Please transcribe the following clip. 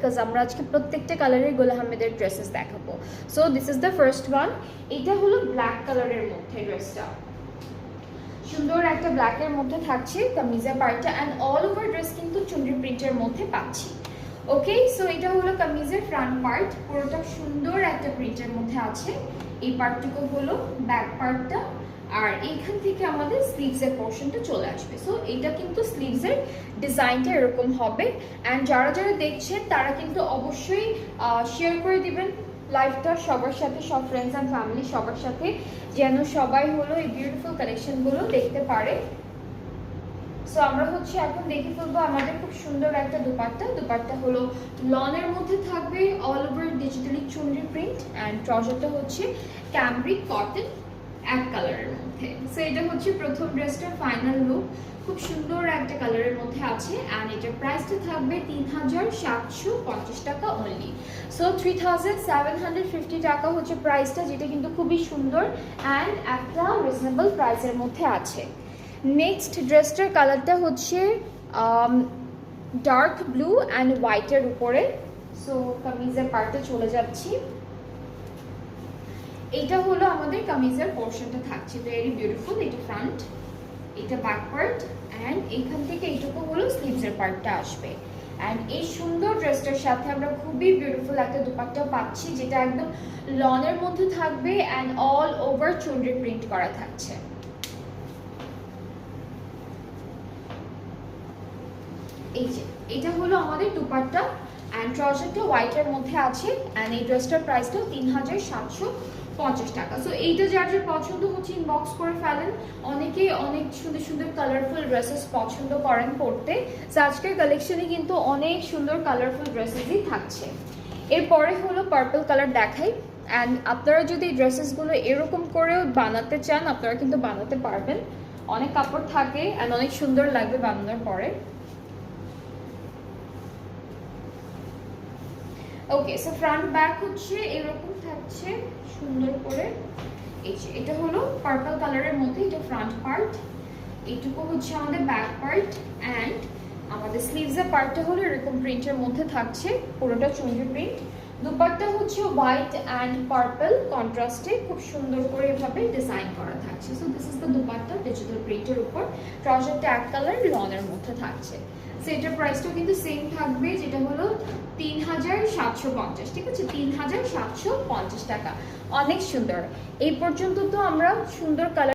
Because আমরা আজকে প্রত্যেকটা কালারের গোল আহমেদের ড্রেসেস দেখাবো। So this is the first one. এটা হলো ব্ল্যাক কালারের মধ্যে ড্রেসটা, সুন্দর একটা ব্ল্যাকের মধ্যে থাকছে কামিজের পার্টটা, অ্যান্ড অল ওভার ড্রেস কিন্তু চুনরি প্রিন্টের মধ্যে পাচ্ছি। ওকে, সো এটা হলো কামিজের ফ্রন্ট পার্ট, পুরোটা সুন্দর একটা প্রিন্টের মধ্যে আছে। এই পার্টটুকু হলো ব্যাক পার্টটা, আর এইখান থেকে আমাদের স্লিভসের পোর্শনটা চলে আসবে। সো এটা কিন্তু স্লিভসের ডিজাইনটা এরকম হবে। অ্যান্ড যারা যারা দেখছেন তারা কিন্তু অবশ্যই শেয়ার করে দিবেন লাইভটা সবার সাথে, সব ফ্রেন্ডস অ্যান্ড ফ্যামিলি সবার সাথে, যেন সবাই হলো এই বিউটিফুল কালেকশনগুলো দেখতে পারে। সো আমরা হচ্ছে এখন দেখে ফেলবো আমাদের খুব সুন্দর একটা দুপাট্টা হলো লনের মধ্যে থাকবে, all over digitally chunri print, and ট্রাউজারটা হচ্ছে ক্যামব্রিক কটন এক কালারের মধ্যে। সো এটা হচ্ছে প্রথম ড্রেসটার ফাইনাল লুক, খুব সুন্দর একটা কালারের মধ্যে আছে। অ্যান্ড এটার প্রাইসটা থাকবে 3750 টাকা অনলি। সো 3750 টাকা হচ্ছে প্রাইসটা, যেটা কিন্তু খুবই সুন্দর অ্যান্ড একটা রিজনেবল প্রাইসের মধ্যে আছে। নেক্সট ড্রেসটার কালারটা হচ্ছে ডার্ক ব্লু অ্যান্ড হোয়াইটের উপরে। সো কামিজের পার্টে চলে যাচ্ছি। এটা হলো আমাদের কামিজের পোর্শনটা থাকছে, ভেরি বিউটিফুল। এটা ফ্রন্ট, এটা ব্যাক পার্ট, অ্যান্ড এইখান থেকে এইটুকু হলো স্লিভসের পার্টটা আসবে। অ্যান্ড এই সুন্দর ড্রেসটার সাথে আমরা খুবই বিউটিফুল একটা দুপাট্টা পাচ্ছি, যেটা একদম লনের মধ্যে থাকবে অ্যান্ড অল ওভার চুনরি প্রিন্ট করা থাকছে। এই যে এটা হলো আমাদের দুপাট্টা, অ্যান্ড ট্রাউজারটা হোয়াইটের মধ্যে আছে, অ্যান্ড এই ড্রেসটার প্রাইসটা 3750 টাকা। সো এইটা যার যার পছন্দ হচ্ছে ইনবক্স করে ফেলেন। অনেকেই অনেক সুন্দর সুন্দর কালারফুল ড্রেসেস পছন্দ করেন পরতে। সো আজকের কালেকশনে কিন্তু অনেক সুন্দর কালারফুল ড্রেসেসই থাকছে। এরপরে হলো পার্পল কালার দেখাই। অ্যান্ড আপনারা যদি এই ড্রেসেসগুলো এরকম করেও বানাতে চান, আপনারা কিন্তু বানাতে পারবেন। অনেক কাপড় থাকে অ্যান্ড অনেক সুন্দর লাগবে বানানোর পরে। ওকে, সো ফ্রন্ট ব্যাক হচ্ছে এরকম থাকছে সুন্দর করে। এই যে এটা হলো পার্পল কালারের মধ্যে, এটা ফ্রন্ট পার্ট, এইটুকু হচ্ছে আমাদের ব্যাক পার্ট, অ্যান্ড আমাদের স্লিভসের পার্টটা হলো এরকম প্রিন্টের মধ্যে থাকছে, পুরোটা চুনরি প্রিন্ট। দুপাট্টা হচ্ছে হোয়াইট অ্যান্ড পার্পল কন্ট্রাস্টে খুব সুন্দর করে এভাবে ডিজাইন করা থাকছে। So this is the dupatta digital প্রিন্টের উপর, ট্রাউজারটা এক কালার লনের মধ্যে থাকছে। সো এটার প্রাইসটাও কিন্তু সেম থাকবে, যেটা হলো 3750, ঠিক আছে, 3750 টাকা। অনেক সুন্দর। এই পর্যন্ত তো আমরা সুন্দর কালার